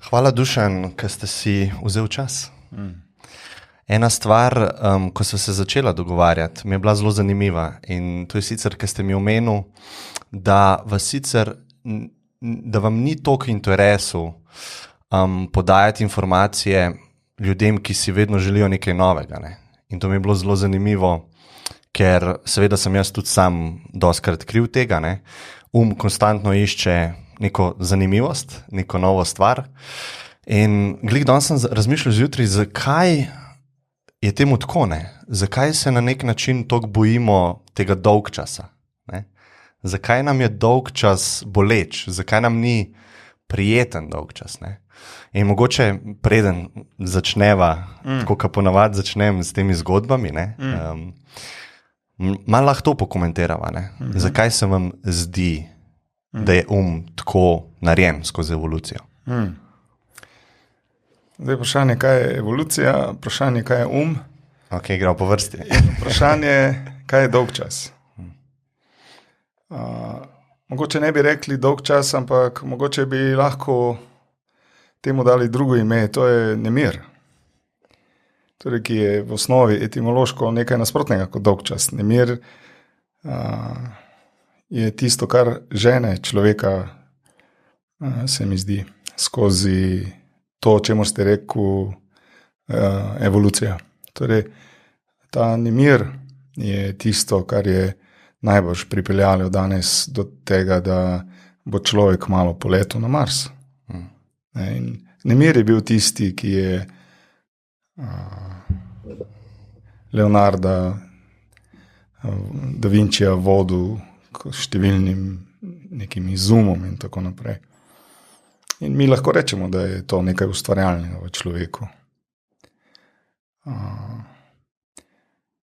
Hvala, Dušan, ker ste si vzel čas. Ena stvar, ko smo se začela dogovarjati, mi je bila zelo zanimiva in to je sicer, ker ste mi omenil, da vam ni toliko interesu podajati informacije ljudem, ki si vedno želijo nekaj novega. Ne? In to mi je bilo zelo zanimivo, ker seveda sem jaz tudi sam dostikrat kriv tega. Ne? Konstantno išče neko zanimivost, neko novo stvar. In glih danes sem razmišljal zjutraj, zakaj je temu tako, ne? Zakaj se na nek način toliko bojimo tega dolgčasa? Ne? Zakaj nam je dolgčas boleč? Zakaj nam ni prijeten dolgčas? Ne? In mogoče preden začneva, tako kot ponavadi začnem s temi zgodbami, malo lahko to pokomentirava. Ne? Zakaj se vam zdi, da je tako narejen skozi evolucijo? Zdaj vprašanje, kaj je evolucija, vprašanje, kaj je Ok, gremo po vrsti. Vprašanje, kaj je dolgčas. Mogoče ne bi rekli dolgčas, ampak mogoče bi lahko temu dali drugo ime, to je nemir. Torej, ki je v osnovi etimološko nekaj nasprotnega kot dolgčas. Nemir je tisto, kar žene človeka, se mi zdi, skozi to, čemu ste rekel, evolucija. Torej, ta nemir je tisto, kar je najbolj pripeljalo danes do tega, da bo človek malo poletel na Mars. In nemir je bil tisti, ki je Leonarda da Vincija vodil k številnim nekim izumom in tako naprej. In mi lahko rečemo, da je to nekaj ustvarjalnega v človeku.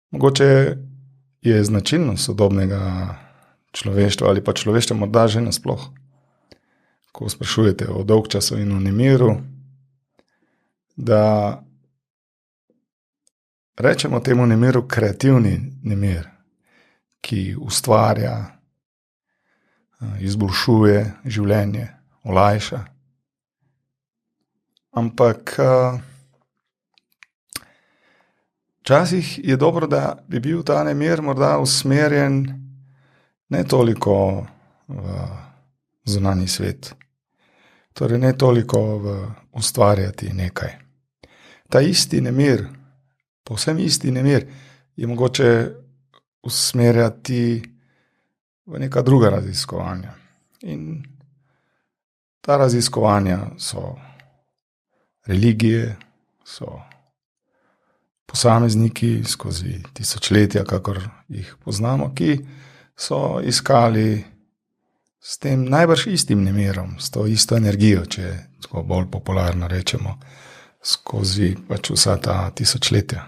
Mogoče je značilnost sodobnega človeštva ali pa človeštva morda že nasploh, ko sprašujete o dolgčasu in o nemiru, da rečemo temu nemiru kreativni nemir, ki ustvarja, izboljšuje življenje, olajša. Ampak včasih je dobro, da bi bil ta nemir morda usmerjen ne toliko v zunanji svet, torej ne toliko v ustvarjati nekaj. Ta isti nemir, povsem isti nemir, je mogoče usmerjati v neka druga raziskovanja. In ta raziskovanja so religije, so posamezniki skozi tisočletja, kakor jih poznamo, ki so iskali s tem najbrž istim nemirom, s to isto energijo, če tako bolj popularno rečemo, skozi pač vsa ta tisočletja.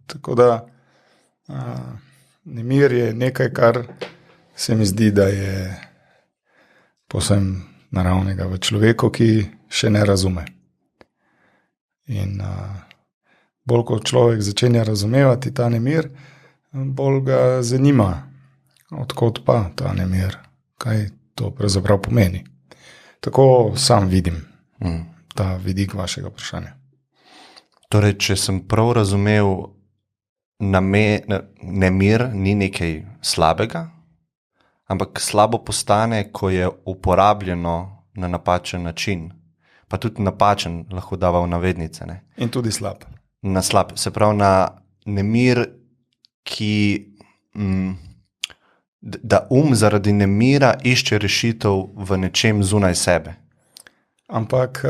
Tako da nemir je nekaj, kar se mi zdi, da je povsem naravnega v človeku, ki še ne razume. In bolj ko človek začenja razumevati ta nemir, bolj ga zanima, odkot pa ta nemir, kaj to pravzaprav pomeni. Tako sam vidim ta vidik vašega vprašanja. Torej, če sem prav razumel, nemir ni nekaj slabega, ampak slabo postane, ko je uporabljeno na napačen način. Pa tudi napačen lahko dava v navednice. Ne? In tudi slab. Na slab, se pravi na nemir, ki da zaradi nemira išče rešitev v nečem zunaj sebe. Ampak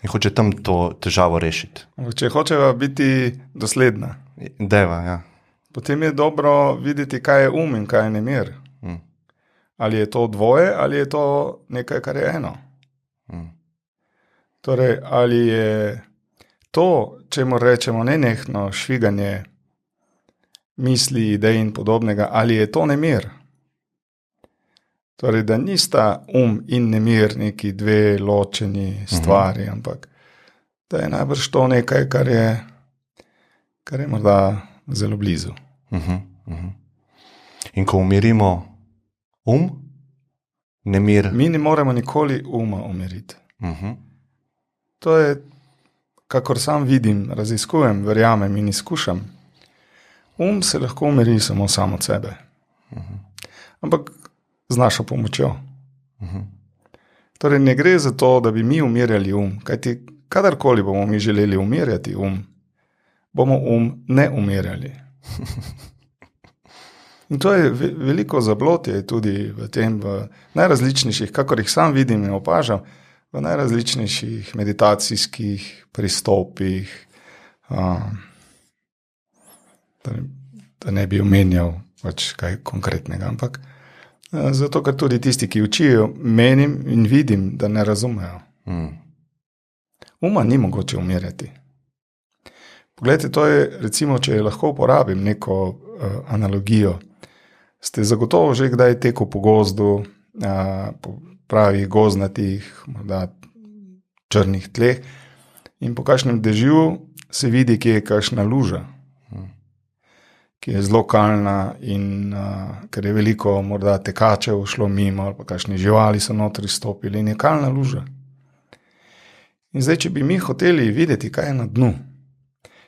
in hoče tam to težavo rešiti. Če hočeva biti dosledna, Deva, ja. Potem je dobro videti, kaj je in kaj je nemir. Ali je to dvoje, ali je to nekaj, kar je eno. Torej, ali je to, čemu rečemo nenehno šviganje misli, idej in podobnega, ali je to nemir? Torej, da nista in nemir neki dve ločeni stvari, ampak da je najbrž to nekaj, kar je morda zelo blizu. In ko umirimo nemir... Mi ne moremo nikoli umiriti. To je, kakor sam vidim, raziskujem, verjamem in izkušam. Se lahko umiri samo od sebe. Ampak z našo pomočjo. Torej ne gre za to, da bi mi umirjali kajti kadarkoli bomo mi želeli umirjati bomo ne umirjali. In to je veliko zablotje tudi v tem, v najrazličnejših, kakor jih sam vidim in opažam, v najrazličnejših meditacijskih pristopih, da ne bi omenjal pač kaj konkretnega, ampak zato, ker tudi tisti, ki učijo, menim in vidim, da ne razumejo. Ni mogoče umirjati. Poglejte, to je, recimo, če lahko uporabim neko analogijo, ste zagotovo že kdaj tekel po gozdu, po pravih gozdnatih, morda črnih tleh in po kakšnem dežju se vidi, kje je kakšna luža, ki je zelo kalna in ker je veliko morda tekačev šlo mimo ali pa kakšne živali so notri stopili in je kalna luža. In zdaj, če bi mi hoteli videti, kaj je na dnu,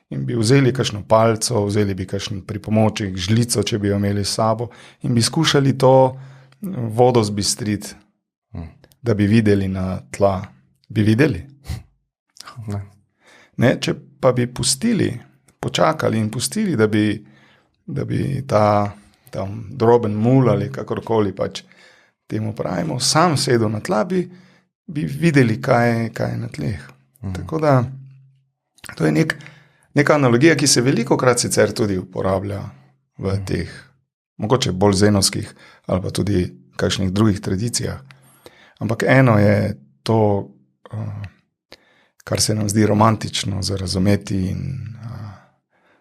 in bi vzeli kakšno palco, vzeli bi kakšen pripomoček, žlico, če bi jo imeli s sabo, in bi skušali to vodo zbistriti, da bi videli na tla. Bi videli? Ne, če pa bi pustili, počakali in pustili, da bi ta droben mul ali kakorkoli pač temu pravimo, sam sedel na tla, bi videli, kaj je na tleh. Tako da, to je neka analogija, ki se velikokrat sicer tudi uporablja v teh, mogoče bolj zenovskih ali pa tudi kakšnih drugih tradicijah. Ampak eno je to, kar se nam zdi romantično za razumeti in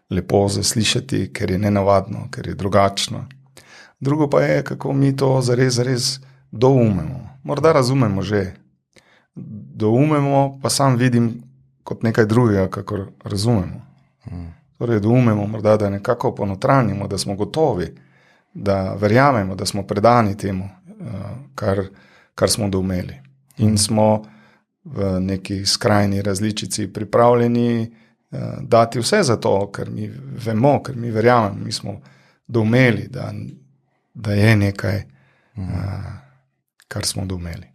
lepo za slišati, ker je nenavadno, ker je drugačno. Drugo pa je, kako mi to zares doumemo. Morda razumemo že. Doumemo, pa sam vidim kot nekaj drugega, kakor razumemo. Torej, doumemo morda, da nekako ponotranjimo, da smo gotovi, da verjamemo, da smo predani temu, kar smo doumeli. In smo v neki skrajni različici pripravljeni dati vse za to, ker mi vemo, ker mi verjamemo, mi smo doumeli, da je nekaj, kar smo doumeli.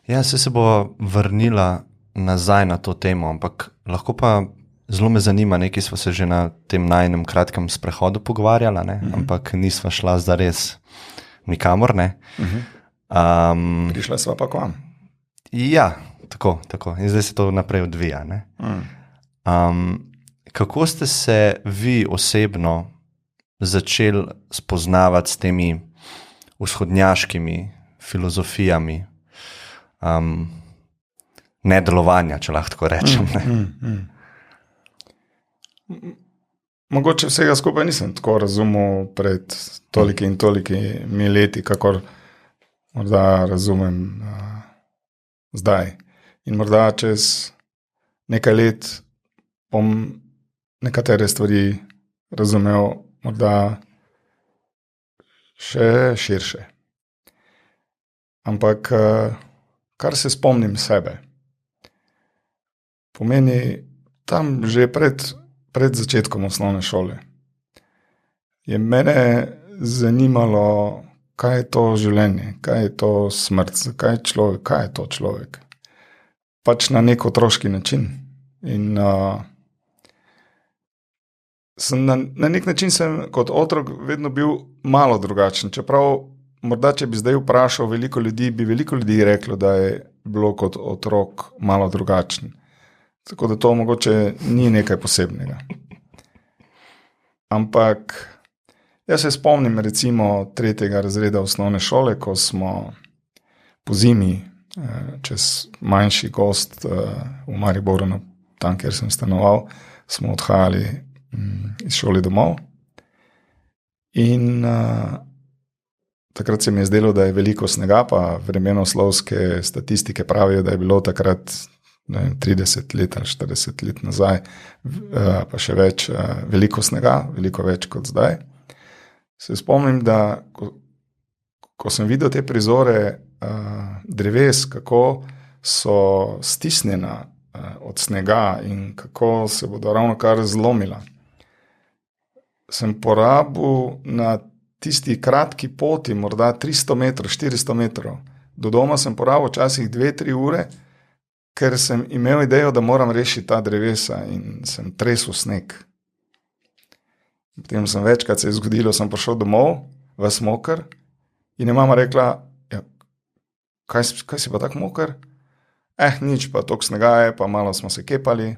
Ja, se bo vrnila nazaj na to temo, ampak lahko pa zelo me zanima, nekaj sva se že na tem najnem kratkem sprehodu pogovarjala, ne? Ampak nisva šla zares nikamor, ne? Prišla sva pa k vam. Ja, tako. In zdaj se to naprej odvija, ne? Kako ste se vi osebno začeli spoznavati s temi vzhodnjaškimi filozofijami nedelovanja, če lahko tako rečem. Mogoče vsega skupaj nisem tako razumel pred tolikimi leti, kakor morda razumem zdaj. In morda čez nekaj let bom nekatere stvari razumel morda še širše. Ampak kar se spomnim sebe, pomeni tam že pred začetkom osnovne šole, je mene zanimalo, kaj je to življenje, kaj je to smrt, kaj je to človek. Pač na nek otroški način. In na nek način sem kot otrok vedno bil malo drugačen, čeprav morda, če bi zdaj vprašal veliko ljudi, bi veliko ljudi reklo, da je bilo kot otrok malo drugačen. Tako da to mogoče ni nekaj posebnega. Ampak jaz se spomnim recimo 3. razreda osnovne šole, ko smo po zimi čez manjši gozd v Mariboru, tam, kjer sem stanoval, smo odhajali iz šole domov. In takrat se mi je zdelo, da je veliko snega, pa vremenoslovske statistike pravijo, da je bilo takrat 30 let ali 40 let nazaj, pa še več, veliko snega, veliko več kot zdaj. Se spomnim, da ko sem videl te prizore, dreves, kako so stisnjena od snega in kako se bodo ravno kar zlomila, sem porabil na tisti kratki poti, morda 300 metrov, 400 metrov. Do doma sem porabil včasih 2-3 ure, ker sem imel idejo, da moram rešiti ta drevesa in sem tresel sneg. Potem sem večkrat se je zgodilo, sem prišel domov, ves moker in je mama rekla, ja, kaj si pa tak moker? Nič, pa toliko snega je, pa malo smo se kepali.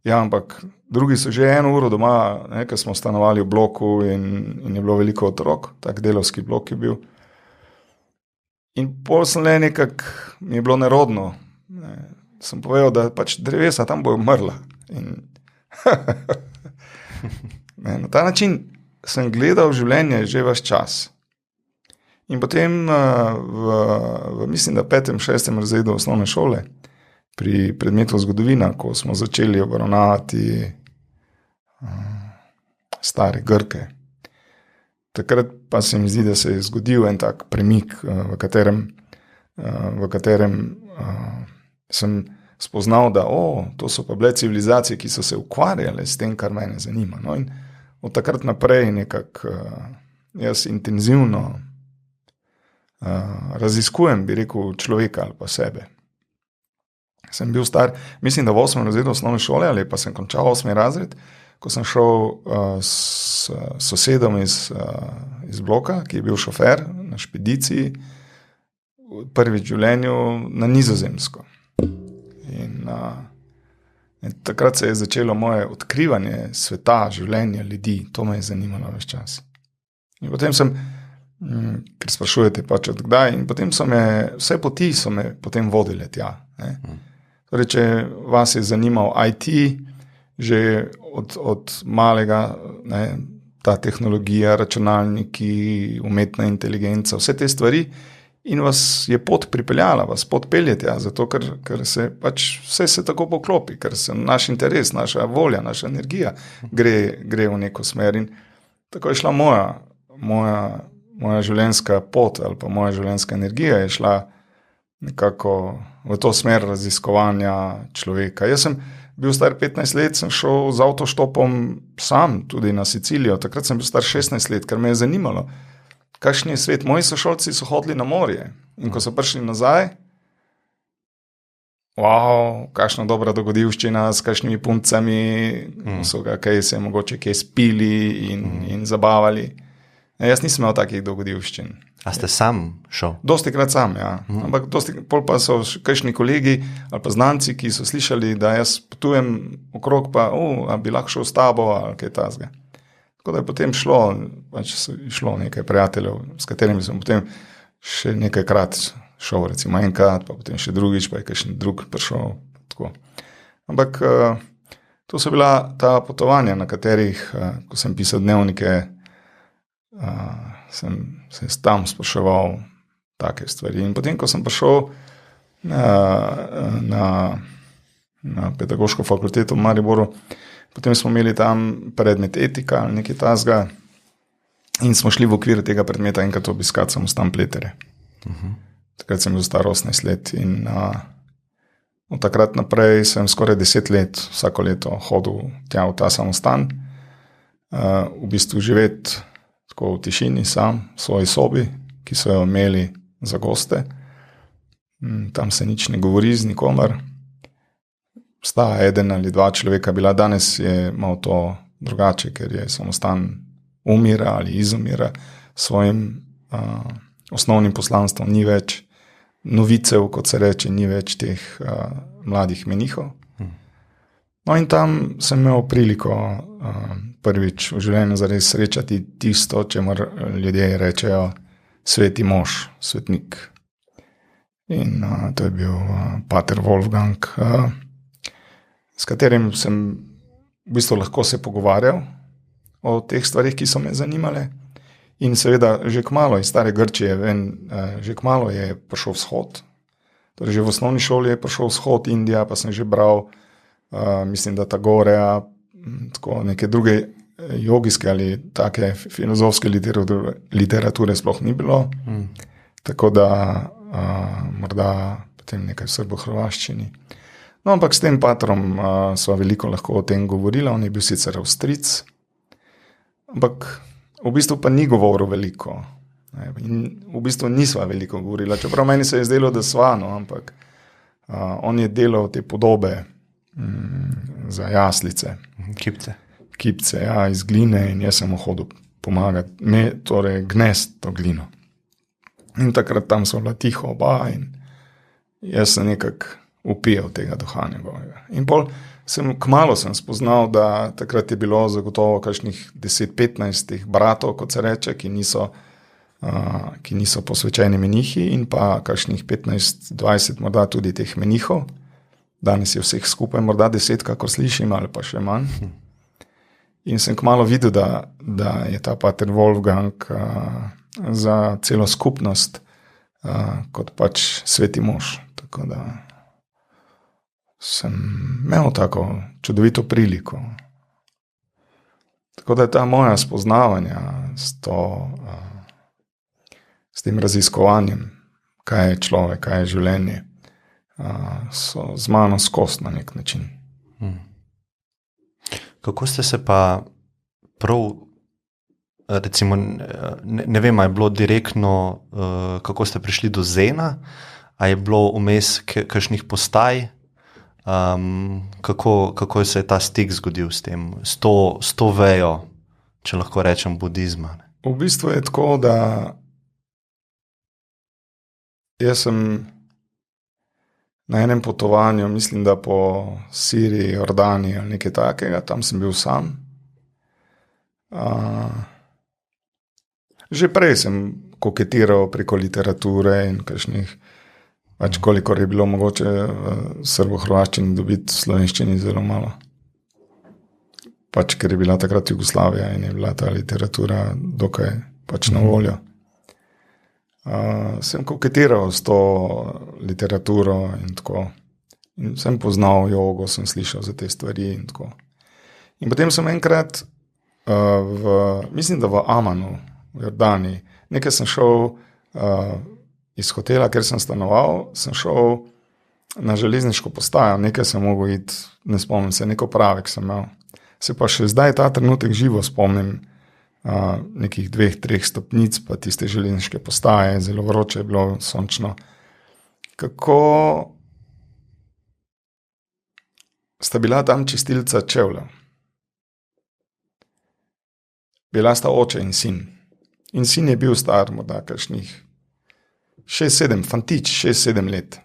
Ja, ampak drugi so že 1 uro doma, ker smo stanovali v bloku in je bilo veliko otrok, tak delovski blok je bil. In pol sem le nekako, mi je bilo nerodno. Sem povedal, da pač drevesa tam bojo umrla. In na ta način sem gledal življenje že ves čas. In potem mislim, da 5., 6. razredu osnovne šole, pri predmetu zgodovina, ko smo začeli obravnavati stare Grke. Takrat pa se mi zdi, da se je zgodil en tak premik, v katerem sem spoznal, da to so pa bile civilizacije, ki so se ukvarjale s tem, kar mene zanima. No, in od takrat naprej nekako jaz intenzivno raziskujem, bi rekel, človeka ali pa sebe. Sem bil star, mislim, da v 8. razredu osnovne šole, ali pa sem končal 8. razred, ko sem šel s sosedom iz bloka, ki je bil šofer na špediciji, prvič v življenju na Nizozemsko. In takrat se je začelo moje odkrivanje sveta, življenja, ljudi. To me je zanimalo ves čas. In potem sem, ker sprašujete pač od kdaj, in potem vse poti so me potem vodile tja. Torej, če vas je zanimal IT, že od malega, ta tehnologija, računalniki, umetna inteligenca, vse te stvari, in vas je pot pripeljala, vas pot pelje tja, zato ker se pač vse se tako poklopi, ker se naš interes, naša volja, naša energija gre v neko smer. In tako je šla moja življenjska pot ali pa moja življenjska energija je šla nekako v to smer raziskovanja človeka. Jaz sem bil star 15 let, sem šel z avtoštopom sam tudi na Sicilijo. Takrat sem bil star 16 let, ker me je zanimalo, kakšen je svet. Moji sošolci so hodili na morje in ko so prišli nazaj, kakšna dobra dogodivščina s kakšnimi puncami, so ga kaj se mogoče kaj spili in zabavali. Jaz nisem imel takih dogodivščin. A ste sam šel? Dostikrat sam, ja. Ampak pol pa so kakšni kolegi ali pa znanci, ki so slišali, da jaz potujem okrog, pa a bi lahko šel s tabo ali kaj tasga. Tako da je potem šlo nekaj prijateljev, s katerimi sem potem še nekajkrat šel, recimo enkrat, pa potem še drugič, pa je kakšen drug prišel. Tako. Ampak to so bila ta potovanja, na katerih, ko sem pisal dnevnike, sem se tam spraševal take stvari. In potem, ko sem prišel na pedagoško fakulteto v Mariboru, potem smo imeli tam predmet etika ali nekaj tasga in smo šli v okviru tega predmeta enkrat obiskati samostan Pleterje. Takrat sem bil star 18 let in od takrat naprej sem skoraj 10 let vsako leto hodil tja v ta samostan, v bistvu živeti tako v tišini sam, v svoji sobi, ki so jo imeli za goste. Tam se nič ne govori z nikomer. Sta 1 ali 2 človeka bila, danes je malo to drugače, ker je samostan umira ali izumira svojim osnovnim poslanstvom. Ni več novicev, kot se reče, ni več teh mladih menihov. No in tam sem imel priliko prvič v življenju zares srečati tisto, čemur ljudje rečejo sveti mož, svetnik. In to je bil pater Wolfgang, s katerim sem v bistvu lahko se pogovarjal o teh stvarih, ki so me zanimale. In seveda že kmalu iz stare Grčije že kmalu je prišel vzhod. Torej že v osnovni šoli je prišel vzhod, Indija, pa sem že bral, mislim, da Tagoreja, tako neke druge jogijske ali take filozofske literature sploh ni bilo. Tako da morda potem nekaj v srbo-hrvaščini. No, ampak s tem patrom sva veliko lahko o tem govorila, on je bil sicer Avstrijec, ampak v bistvu pa ni govoril veliko. In v bistvu nisva veliko govorila, čeprav meni se je zdelo, da sva, no, ampak on je delal te podobe za jaslice. Kipce, ja, iz gline in jaz sem mu hodil pomagati, torej gnesti to glino. In takrat tam so bila tiho oba in jaz sem nekako upijal tega duha njegovega. In kmalu sem spoznal, da takrat je bilo zagotovo kakšnih 10-15 bratov, kot se reče, ki niso posvečeni menihi in pa kakšnih 15-20 morda tudi teh menihov. Danes je vseh skupaj morda 10, kako slišim, ali pa še manj. In sem kmalu videl, da je ta pater Wolfgang za celo skupnost kot pač sveti mož. Tako da sem imel tako čudovito priliko. Tako da je ta moja spoznavanja s tem raziskovanjem, kaj je človek, kaj je življenje, so z mano skozi na nek način. Kako ste se pa prav, recimo, ne vem, a je bilo direktno, kako ste prišli do Zena, a je bilo vmes kakšnih postaj, kako se je ta stik zgodil s tem, s to vejo, če lahko rečem, budizma? Ne? V bistvu je tako, da jaz sem na enem potovanju, mislim, da po Siriji, Jordaniji ali nekaj takega, tam sem bil sam. Že prej sem koketiral preko literature in kakšnih, pač kolikor je bilo mogoče v srbo-hrvaščini dobiti, v slovenščini zelo malo. Pač ker je bila takrat Jugoslavija in je bila ta literatura dokaj pač na voljo. Sem koketiral s to literaturo in tako. In sem poznal jogo, sem slišal za te stvari in tako. In potem sem enkrat mislim, da v Amanu, v Jordaniji, nekaj sem šel iz hotela, kjer sem stanoval, sem šel na železniško postajo, nekaj sem mogel iti, ne spomnim se, neko pravek sem imel. Se pa še zdaj ta trenutek živo spomnim, nekih 2-3 stopnic, pa tiste železniške postaje, zelo vroče je bilo, sončno. Kako sta bila tam čistilca čevljev. Bila sta oče in sin. In sin je bil star, morda kakšnih 6-7, fantič, 6-7 let.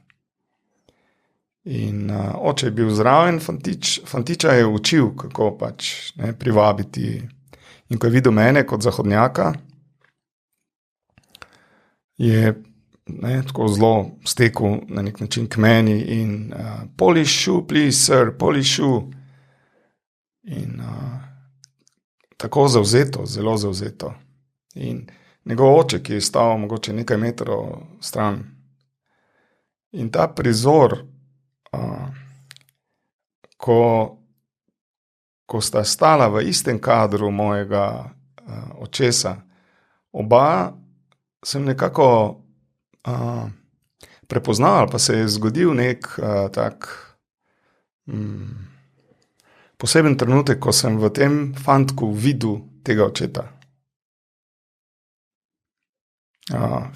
In oče je bil zraven, fantiča je učil, kako pač privabiti. In ko je videl mene kot zahodnjaka, je tako zelo stekel na nek način k meni in polish shoe, please, sir, polish shoe. In tako zavzeto, zelo zavzeto. In njegov oče, ki je stal mogoče nekaj metrov stran. In ta prizor, ko sta stala v istem kadru mojega očesa, oba sem nekako prepoznal, pa se je zgodil nek tak poseben trenutek, ko sem v tem fantku videl tega očeta.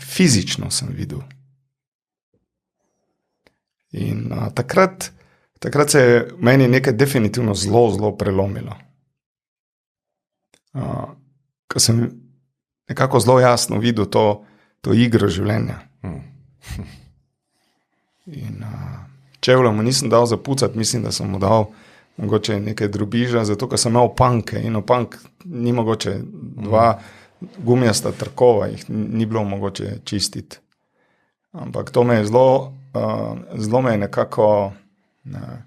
Fizično sem videl. In takrat se je meni nekaj definitivno zelo, zelo prelomilo. Ko sem nekako zelo jasno videl to igro življenja. In čevlja mu nisem dal zapucati, mislim, da sem mu dal mogoče nekaj drobiža, zato ker sem imel panke in pank ni mogoče 2 gumijasta trkova, jih ni bilo mogoče čistiti. Ampak to me je zelo me je nekako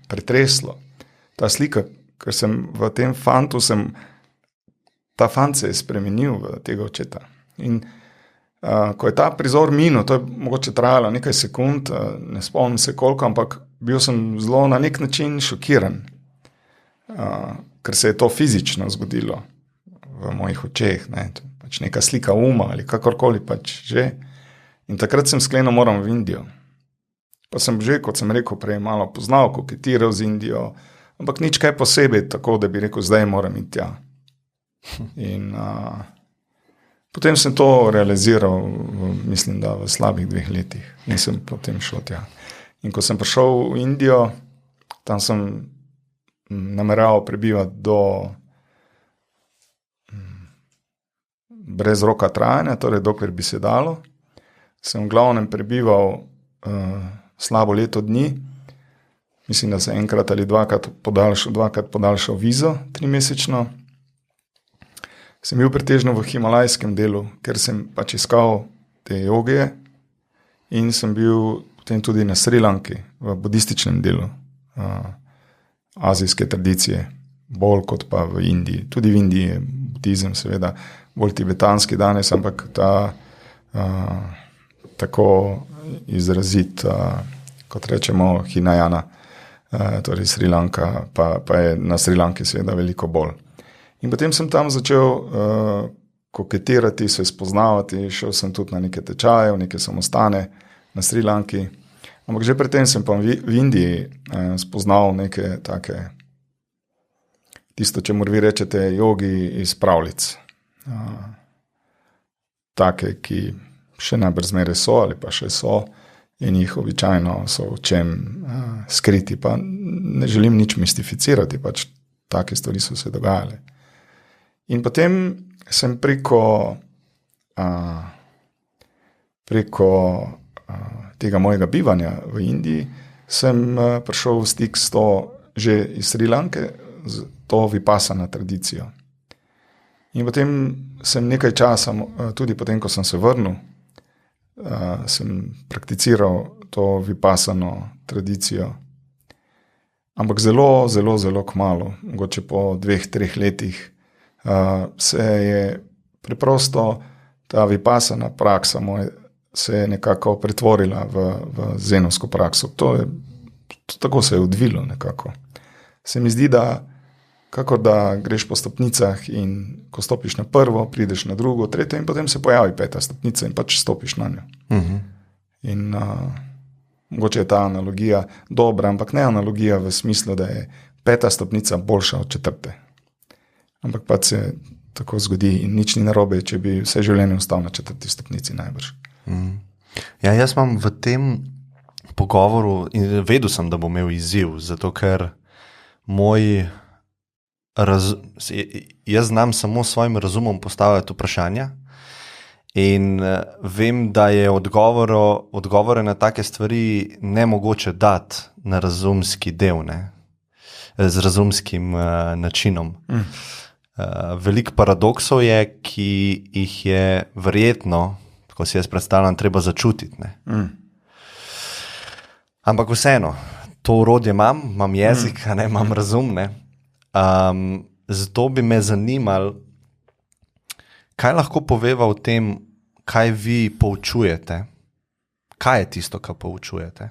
pretreslo. Ta slika, ker sem v tem fantu, ta fant se je spremenil v tega očeta. In ko je ta prizor minil, to je mogoče trajalo nekaj sekund, ne spomnim se koliko, ampak bil sem zelo na nek način šokiran, ker se je to fizično zgodilo v mojih očeh, pač neka slika uma ali kakorkoli pač že. In takrat sem sklenil, moram v Indijo. Pa sem že, kot sem rekel prej, malo poznal, koketiral z Indijo, ampak nič kaj posebej, tako da bi rekel, zdaj moram iti tja. In potem sem to realiziral, mislim, da v slabih 2 letih in sem potem šel tja. In ko sem prišel v Indijo, tam sem nameraval prebivati brez roka trajanja, torej dokler bi se dalo. Sem v glavnem prebival slabo leto dni. Mislim, da sem enkrat ali dvakrat podaljšal vizo, 3-mesečno. Sem bil pretežno v himalajskem delu, ker sem pač iskal te joge in sem bil potem tudi na Sri Lanki, v budističnem delu azijske tradicije, bolj kot pa v Indiji. Tudi v Indiji je budizem seveda bolj tibetanski danes, ampak ta tako izrazit, kot rečemo, Hinayana, torej Sri Lanka, pa je na Sri Lanki seveda veliko bolj. In potem sem tam začel koketirati, se spoznavati, šel sem tudi na neke tečaje, v neke samostane na Sri Lanki, ampak že predtem sem pa v Indiji spoznal neke take, tisto, čemur vi rečete, jogi iz pravljic. Take, ki še najbrž zmeraj so ali pa še so in jih običajno so v čem skriti, pa ne želim nič mistificirati, pač take stvari so se dogajale. In potem sem preko tega mojega bivanja v Indiji sem prišel v stik s to že iz Sri Lanke, z to vipassana tradicijo. In potem sem nekaj časa, tudi potem, ko sem se vrnil, sem prakticiral to vipassano tradicijo. Ampak zelo, zelo, zelo kmalu, mogoče po 2-3 letih, se je preprosto ta vipassana praksa se je nekako pretvorila v zenovsko prakso. Tako se je odvilo nekako. Se mi zdi, da kakor da greš po stopnicah in ko stopiš na prvo, prideš na drugo, tretjo in potem se pojavi 5. stopnica in pač stopiš na njo. In mogoče je ta analogija dobra, ampak ne analogija v smislu, da je 5. stopnica boljša od 4. Ampak pač se tako zgodi in nič ni narobe, če bi vse življenje ostal na 4. stopnici najbrž. Ja, jaz imam v tem pogovoru in vedel sem, da bom imel izziv, zato ker jaz znam samo s svojim razumom postavljati vprašanja in vem, da je odgovore na take stvari nemogoče dati na razumski del, ne? Z razumskim načinom. Veliko paradoksov je, ki jih je verjetno, ko si jaz predstavljam, treba začutiti. Ne? Ampak vseeno, to orodje imam jezik, ne, imam razum. Ne? Zato bi me zanimalo, kaj lahko poveva o tem, kaj vi poučujete, kaj je tisto, kar poučujete,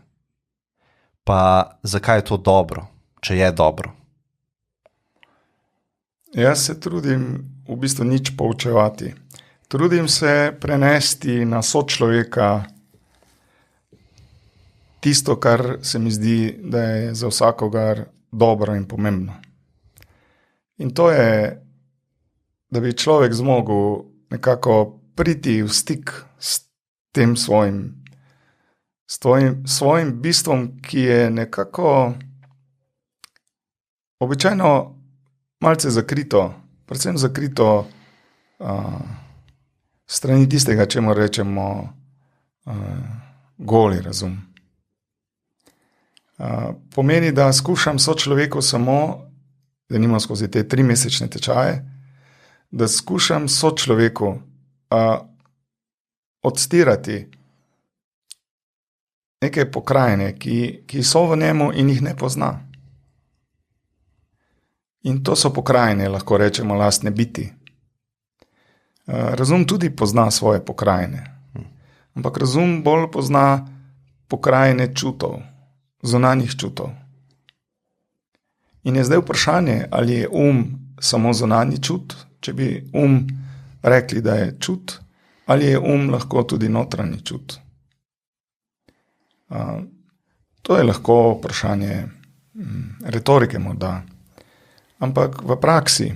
pa zakaj je to dobro, če je dobro. Jaz se trudim v bistvu nič poučevati. Trudim se prenesti na sočloveka tisto, kar se mi zdi, da je za vsakogar dobro in pomembno. In to je, da bi človek zmogel nekako priti v stik s tem svojim bistvom, ki je nekako običajno malce zakrito, predvsem zakrito strani tistega, čemu rečemo goli razum. Pomeni, da skušam sočloveku samo, da nimam skozi te 3-mesečne tečaje, da skušam sočloveku odstirati neke pokrajine, ki so v njemu in jih ne pozna. In to so pokrajine, lahko rečemo, lastne biti. Razum tudi pozna svoje pokrajine, ampak razum bolj pozna pokrajine čutov, zunanjih čutov. In je zdaj vprašanje, ali je samo zunanji čut, če bi rekli, da je čut, ali je lahko tudi notranji čut. To je lahko vprašanje retorike morda, ampak v praksi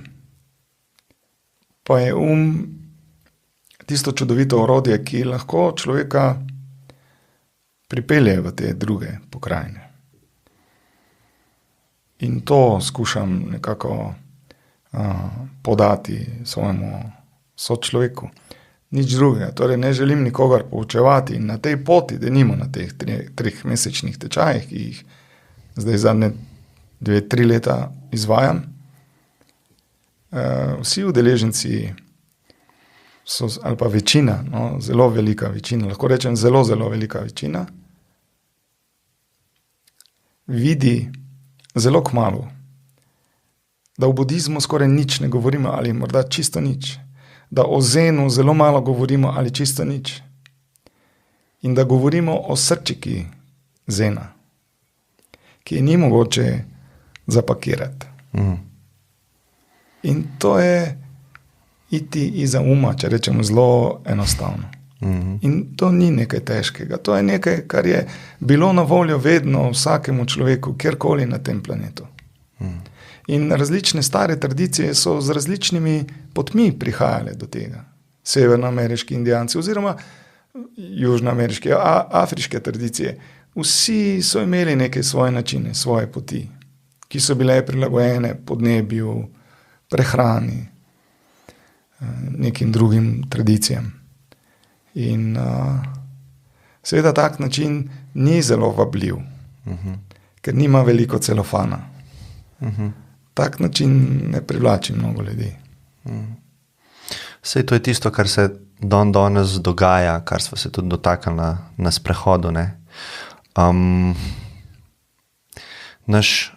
pa je tisto čudovito orodje, ki lahko človeka pripelje v te druge pokrajine. In to skušam nekako podati svojemu sočloveku. Nič drugega. Torej ne želim nikogar poučevati in na tej poti, da nimo na teh 3 mesečnih tečajih, ki jih zdaj zadnje 2-3 leta izvajam. Vsi udeleženci so, ali pa večina, zelo velika večina, lahko rečem zelo, zelo velika večina, vidi zelo kmalu, da v budizmu skoraj nič ne govorimo ali morda čisto nič, da o zenu zelo malo govorimo ali čisto nič in da govorimo o srčiki zena, ki je ni mogoče zapakirati. In to je iti iza uma, če rečemo zelo enostavno. In to ni nekaj težkega, to je nekaj, kar je bilo na voljo vedno vsakemu človeku, kjerkoli na tem planetu. In različne stare tradicije so z različnimi potmi prihajale do tega. Severnoameriški indijanci oziroma južnoameriške, afriške tradicije. Vsi so imeli neke svoje načine, svoje poti, ki so bile prilagojene podnebju, prehrani, nekim drugim tradicijam. In seveda tak način ni zelo vabljiv, ker nima veliko celofana. Tak način ne privlači mnogo ljudi. Sej to je tisto, kar se danes dogaja, kar smo se tudi dotaknili na sprehodu. Ne? Naš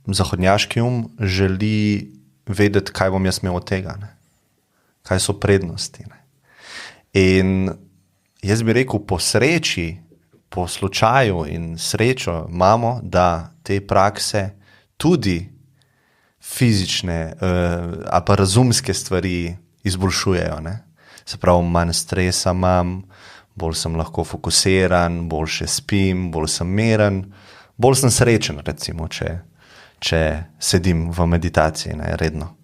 zahodnjaški želi vedeti, kaj bom jaz imel od tega, ne? Kaj so prednosti. Ne? In jaz bi rekel, po sreči, po slučaju in srečo imamo, da te prakse tudi fizične ali pa razumske stvari izboljšujejo. Ne? Se pravi, manj stresa imam, bolj sem lahko fokusiran, boljše spim, bolj sem miren, bolj sem srečen, recimo, če sedim v meditaciji, ne, redno.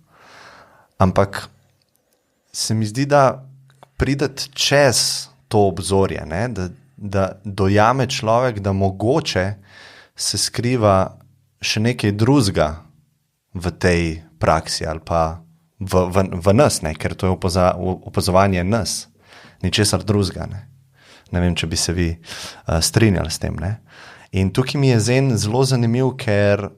Ampak se mi zdi, da prideti čez to obzorje, ne, da dojame človek, da mogoče se skriva še nekaj drugega v tej praksi ali pa v nas, ne, ker to je opazovanje nas, ničesar drugega. Ne vem, če bi se vi strinjali s tem. Ne. In tukaj mi je zen zelo zanimiv, ker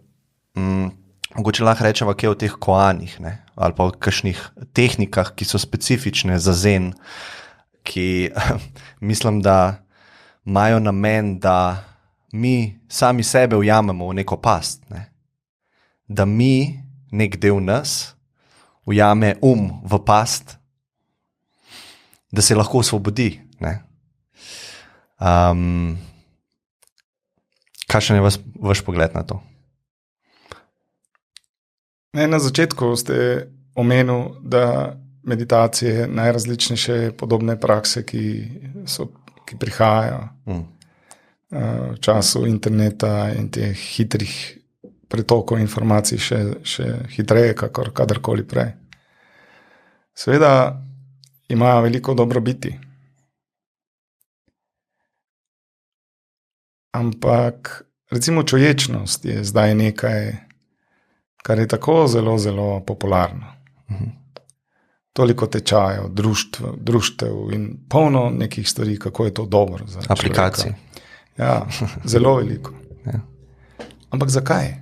mogoče lahko rečeva kaj o teh koanih, ne, ali pa o kakšnih tehnikah, ki so specifične za zen, ki mislim, da imajo namen, da mi sami sebe ujamemo v neko past, ne. Da mi, nek del nas, ujame v past, da se lahko osvobodi. Ne. Kakšen je vaš pogled na to? Na začetku ste omenili, da meditacije, najrazličnejše podobne prakse, ki prihajajo v času interneta in teh hitrih pretokov informacij še hitreje, kakor kadarkoli prej. Seveda imajo veliko dobrobiti. Ampak recimo čuječnost je zdaj nekaj, kar je tako zelo, zelo popularno. Toliko tečajev, društev in polno nekih stvari, kako je to dobro za aplikacij. Ja, zelo veliko. Ja. Ampak zakaj?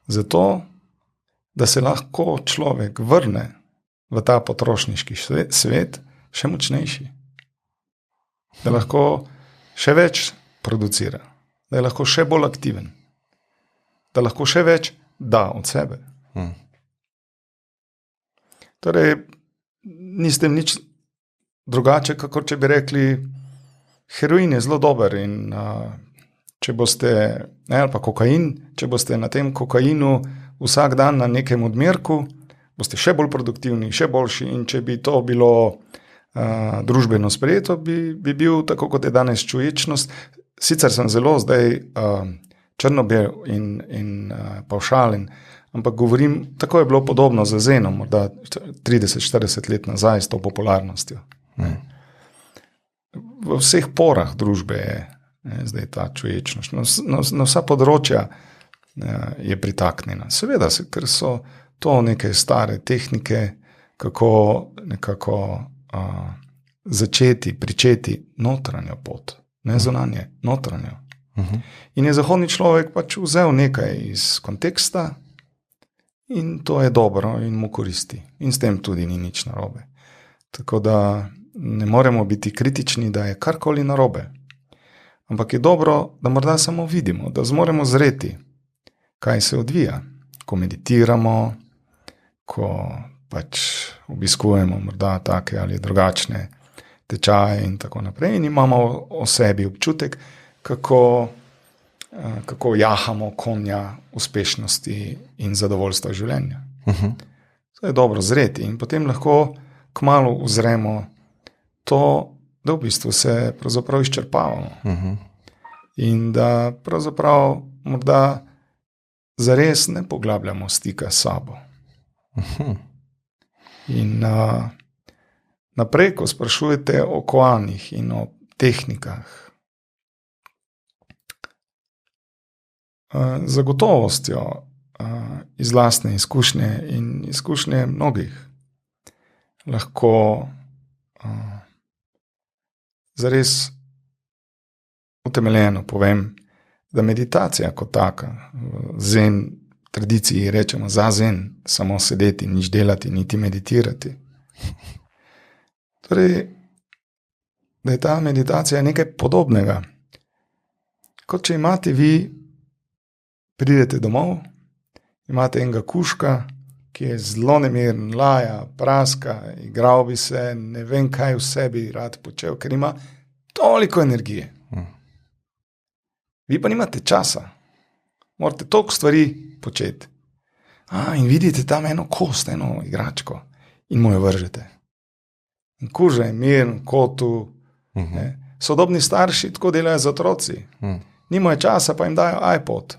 Zato, da se lahko človek vrne v ta potrošniški svet še močnejši. Da lahko še več producira. Da je lahko še bolj aktiven. Da lahko še več da od sebe. Torej, niste nič drugače, kakor če bi rekli, heroin je zelo dober in če boste, ali pa kokain, če boste na tem kokainu vsak dan na nekem odmerku, boste še bolj produktivni, še boljši in če bi to bilo družbeno sprejeto, bi bil tako, kot je danes čuječnost. Sicer sem zelo zdaj črno-bel in pavšalen, ampak govorim, tako je bilo podobno z Zenom, morda 30-40 let nazaj s to popularnostjo. V vseh porah družbe je zdaj ta čuječnost. Na vsa področja je pritaknjena. Seveda, ker so to neke stare tehnike, kako nekako pričeti notranjo pot, ne zunanje, notranjo. In je zahodni človek pač vzel nekaj iz konteksta in to je dobro in mu koristi. In s tem tudi ni nič narobe. Tako da ne moremo biti kritični, da je karkoli narobe. Ampak je dobro, da morda samo vidimo, da zmoremo zreti, kaj se odvija, ko meditiramo, ko pač obiskujemo morda take ali drugačne tečaje in tako naprej in imamo o sebi občutek, kako jahamo konja uspešnosti in zadovoljstva življenja. To je dobro zreti in potem lahko kmalu uzremo to, da v bistvu se pravzaprav izčrpavamo. In da pravzaprav morda zares ne poglabljamo stika s sabo. In naprej, ko sprašujete o koanih in o tehnikah, z gotovostjo iz lastne izkušnje in izkušnje mnogih lahko zares utemeljeno povem, da meditacija kot taka, v zen tradiciji rečemo za zen, samo sedeti, nič delati, niti meditirati. Torej, da je ta meditacija nekaj podobnega. Kot če imate vi, pridete domov, imate enega kužka, ki je zelo nemeren, laja, praska, igral bi se, ne vem kaj vse bi rad počel, ker ima toliko energije. Vi pa nimate časa. Morate toliko stvari početi. In vidite tam eno kost, eno igračko in mu jo vržete. In kuža je miren, kotu. Sodobni starši tako delajo z otroci. Nimajo časa, pa jim dajo iPod.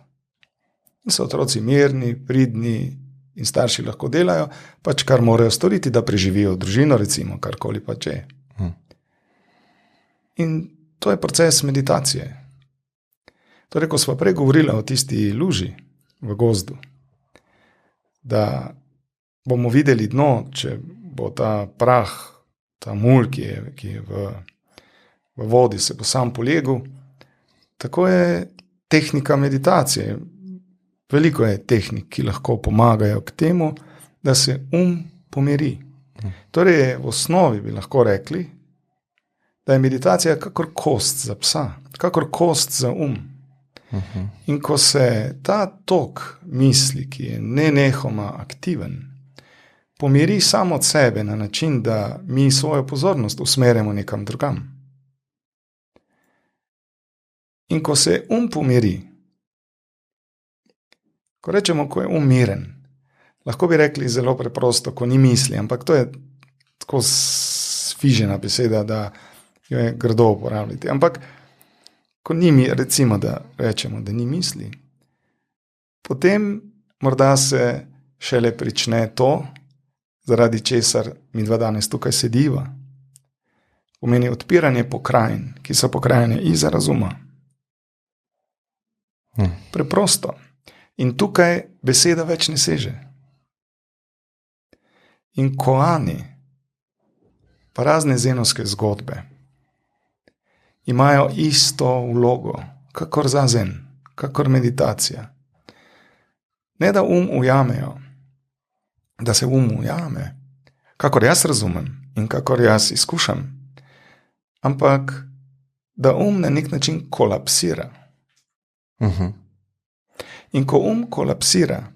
In so otroci mirni, pridni in starši lahko delajo, pač kar morajo storiti, da preživijo družino, recimo, karkoli pa če. In to je proces meditacije. Torej, ko smo prej govorili o tisti luži v gozdu, da bomo videli dno, če bo ta prah, ta mulj, ki je v vodi, se bo sam polegel, tako je tehnika meditacije. Veliko je tehnik, ki lahko pomagajo k temu, da se pomiri. Torej, v osnovi bi lahko rekli, da je meditacija kakor kost za psa, kakor kost za In ko se ta tok misli, ki je nenehoma aktiven, pomiri samo od sebe na način, da mi svojo pozornost usmerjamo nekam drugam. In ko se pomiri, ko rečemo, ko je miren, lahko bi rekli zelo preprosto, ko ni misli, ampak to je tako sfižena beseda, da jo je grdo uporabljati. Ampak ko ni recimo, da rečemo, da ni misli, potem morda se šele prične to, zaradi česar mi dva danes tukaj sediva. Pomeni odpiranje pokrajin, ki so pokrajine izza razuma. Preprosto. In tukaj beseda več ne seže. In koani, pa razne zenovske zgodbe, imajo isto vlogo, kakor zazen, kakor meditacija. Ne da ujamejo, da se ujame, kakor jaz razumem in kakor jaz izkušam, ampak da na nek način kolapsira. In ko kolapsira,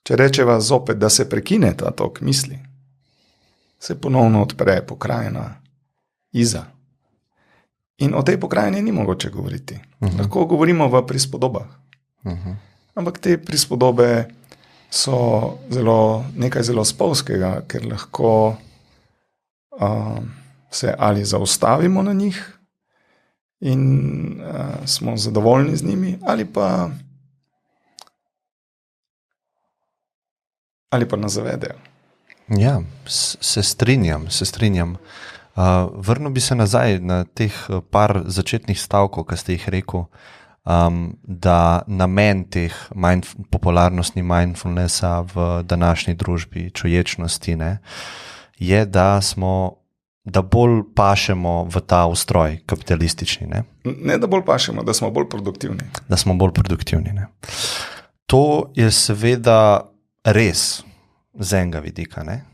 če rečeva zopet, da se prekine ta tok misli, se ponovno odpre pokrajina izza. In o tej pokrajini ni mogoče govoriti. Lahko govorimo v prispodobah. Ampak te prispodobe so nekaj zelo spolskega, ker lahko se ali zaustavimo na njih in smo zadovoljni z njimi, ali pa nas zavedejo. Ja, se strinjam. Vrnil bi se nazaj na teh par začetnih stavkov, ki ste jih rekel, da namen teh popularnosti mindfulnessa v današnji družbi, čuječnosti, ne, je, da bolj pašemo v ta ustroj kapitalistični. Ne, da bolj pašemo, da smo bolj produktivni. Da smo bolj produktivni. Ne. To je seveda res z enega vidika. Ne.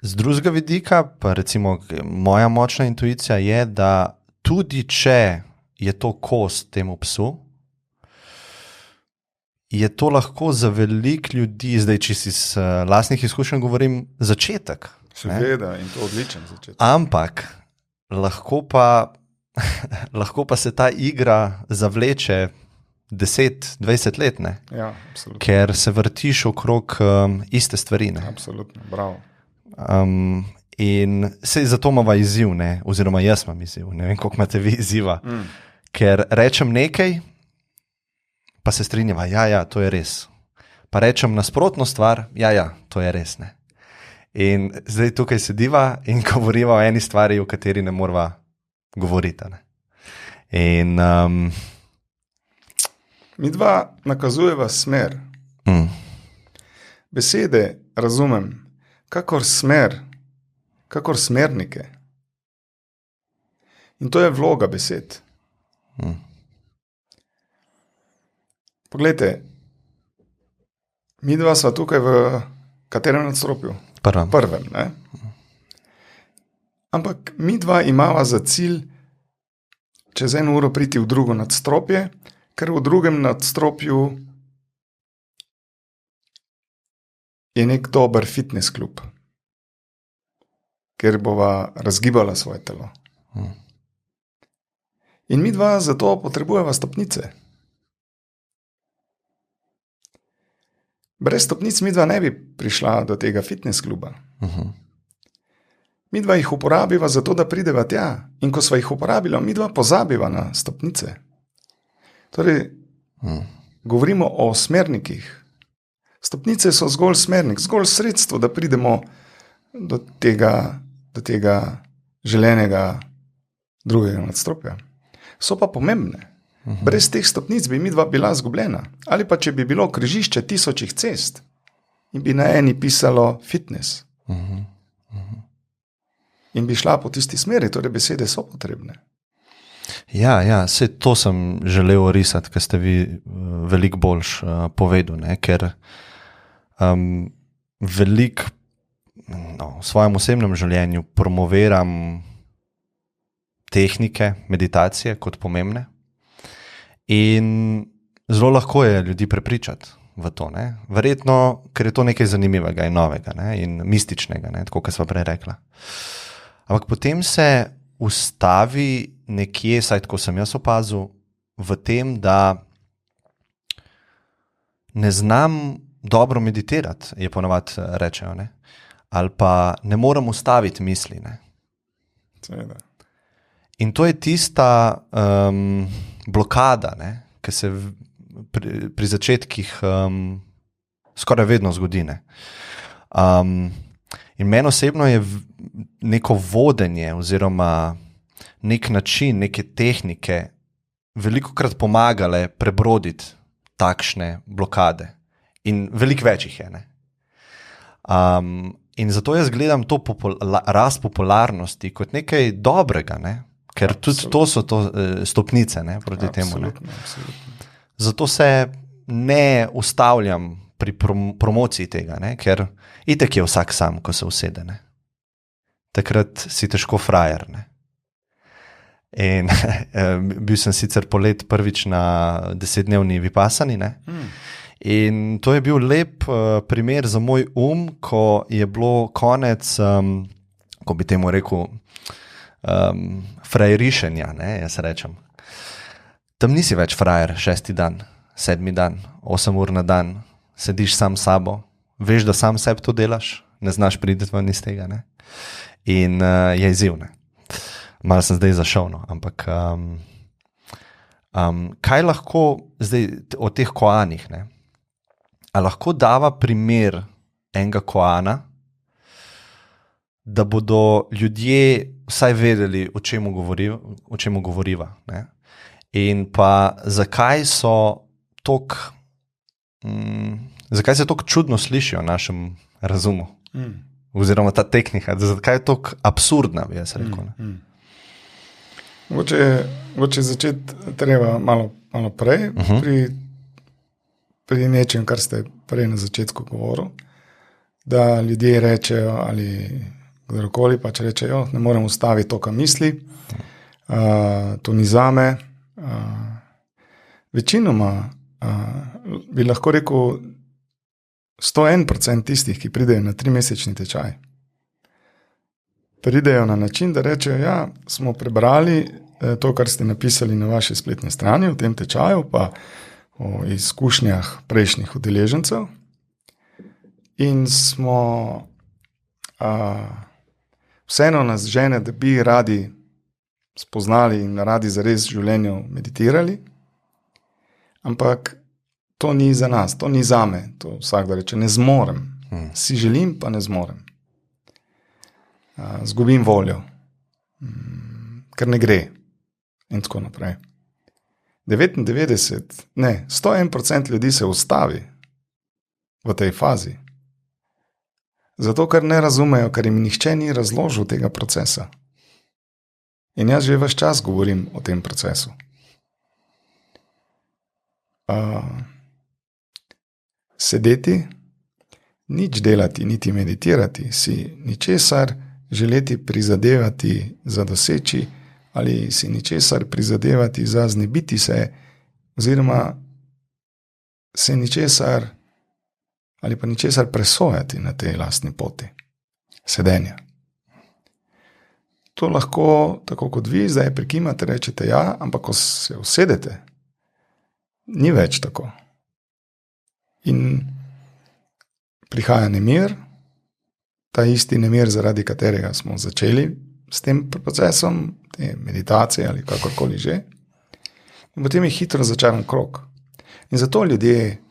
Z drugega vidika, pa recimo moja močna intuicija je, da tudi če je to kost temu psu, je to lahko za veliko ljudi, zdaj če si iz lastnih izkušenj govorim, začetek. Seveda, in to odličen začetek. Ampak lahko pa se ta igra zavleče 10-20 let, ne? Ja, absolutno. Ker se vrtiš okrog iste stvari. Ne? Absolutno, bravo. In se zato imamo izziv, ne? Oziroma jaz imam izziv, ne vem, koliko imate vi izziva. Ker rečem nekaj, pa se strinjava, ja, to je res. Pa rečem nasprotno stvar, ja, to je res. Ne? In zdaj tukaj sediva in govoriva o eni stvari, o kateri ne morava govoriti. Ne? In midva nakazujeva smer. Besede razumem kakor smer, kakor smernike. In to je vloga besed. Poglejte, midva sva tukaj v katerem nadstropju? Prvem, ne? Ampak midva imava za cilj čez 1 uro priti v drugo nadstropje, ker v drugem nadstropju je nek dober fitness klub, kjer bova razgibala svoje telo. In midva zato potrebujeva stopnice. Brez stopnic midva ne bi prišla do tega fitness kluba. Midva jih uporabiva zato, da prideva tja. In ko sva jih uporabila, midva pozabiva na stopnice. Torej, govorimo o smernikih. Stopnice so zgolj smernik, zgolj sredstvo, da pridemo do tega želenega drugega nadstropja. So pa pomembne. Brez teh stopnic bi midva bila zgubljena. Ali pa če bi bilo križišče 1000 cest in bi na eni pisalo fitness. In bi šla po tisti smeri, torej besede so potrebne. Ja, saj to sem želel orisati, ker ste vi veliko boljš povedal, ne? Ker veliko v svojem osebnem življenju promoviram tehnike meditacije kot pomembne in zelo lahko je ljudi prepričati v to. Ne? Verjetno, ker je to nekaj zanimivega in novega, ne? In mističnega, ne? Tako kot sva prej rekla. Ampak potem se ustavi nekje, saj tako sem jaz opazil, v tem, da ne znam dobro meditirati, je ponavadi rečejo, ne? Ali pa ne morem ustaviti misli. Ne? Seveda. In to je tista blokada, ki se pri začetkih skoraj vedno zgodi. Ne? In meni osebno je neko vodenje oziroma nek način, neke tehnike velikokrat pomagale prebroditi takšne blokade. In veliko več jih je. Ne? In zato jaz gledam to rast popularnosti kot nekaj dobrega, ne? Ker tudi to so stopnice, ne, proti temu. Ne? Absolutno. Zato se ne ustavljam pri promociji tega, ne? Ker itak je vsak sam, ko se usede. Ne? Takrat si težko frajer. Ne? In bil sem sicer polet prvič na 10-dnevni vipassani, ne? In to je bil lep primer za moj ko je bilo konec, ko bi temu rekel, frajerišenja, ne, jaz rečem. Tam nisi več frajer 6. dan, 7. dan, 8 ur na dan, sediš sam s sabo, veš, da sam sebi to delaš, ne znaš priti ven iz tega. Ne? In je izziv. Malo sem zdaj zašel, no, ampak kaj lahko zdaj o teh koanih, ne? A lahko dava primer enega koana, da bodo ljudje vsaj vedeli, o čemu govoriva, ne? In pa zakaj se tako čudno slišijo v našem razumu, oziroma ta tehnika, zakaj je tako absurdna, bi jaz rekel. Mogoče začeti treba malo prej, pri nečem, kar ste prej na začetku govorili, da ljudje rečejo, ali kdorkoli pač rečejo, ne morem ustaviti to, kar misli, to ni zame. Večinoma bi lahko rekel 101% tistih, ki pridejo na 3-mesečni tečaj, pridejo na način, da rečejo, ja, smo prebrali to, kar ste napisali na vaši spletni strani v tem tečaju, pa o izkušnjah prejšnjih udeležencev, in smo vseeno nas žene, da bi radi spoznali in radi zares v življenju meditirali, ampak to ni za nas, to ni zame, to vsakdo reče, ne zmorem, si želim, pa ne zmorem. Zgubim voljo, ker ne gre in tako naprej. 101% ljudi se ustavi v tej fazi, zato ker ne razumejo, ker jim nihče ni razložil tega procesa. In jaz že ves čas govorim o tem procesu. Sedeti, nič delati, niti meditirati, si ničesar želeti prizadevati za doseči, ali si ničesar prizadevati za znebiti se, oziroma se ničesar ali pa ničesar presojati na tej lastni poti sedenja. To lahko, tako kot vi zdaj prikimate, rečete ja, ampak ko se usedete, ni več tako. In prihaja nemir, ta isti nemir, zaradi katerega smo začeli s tem procesom, te meditacije ali kakorkoli že. In potem je hitro začaran krog. In zato ljudje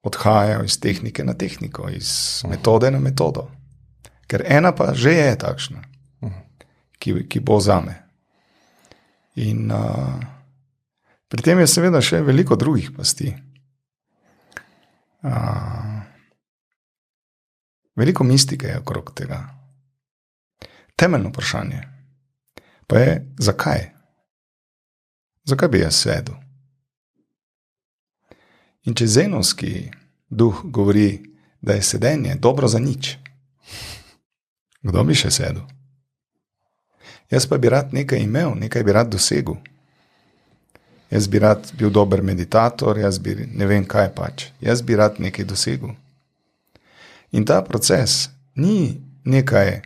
odhajajo iz tehnike na tehniko, iz metode na metodo. Ker ena pa že je takšna, ki bo zame. In pri tem je seveda še veliko drugih pasti. Veliko mistike je okrog tega. Temeljno vprašanje pa je, zakaj? Zakaj bi jaz sedel? In če zenovski duh govori, da je sedenje dobro za nič, kdo bi še sedel? Jaz pa bi rad nekaj imel, nekaj bi rad dosegel. Jaz bi rad bil dober meditator, jaz bi ne vem kaj pač. Jaz bi rad nekaj dosegel. In ta proces ni nekaj,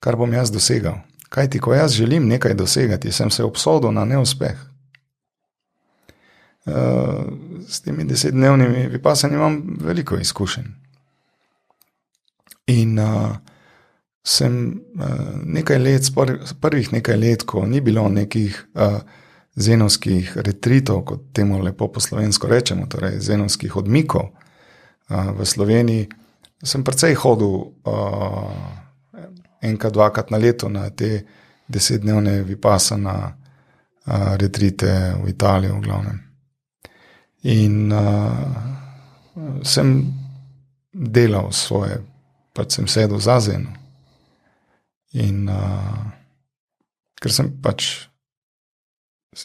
kar bom jaz dosegal. Kajti, ko jaz želim nekaj dosegati, sem se obsodil na neuspeh. S temi 10-dnevnimi vipasani imam veliko izkušenj. In sem nekaj let, prvih nekaj let, ko ni bilo nekih zenovskih retritov, kot temu lepo po slovensko rečemo, torej zenovskih odmikov v Sloveniji, sem precej hodil enkrat, dvakrat na leto na te 10-dnevne vipasana retrite v Italiji v glavnem. In sem delal svoje, pač sem sedel za zeno. In ker sem pač,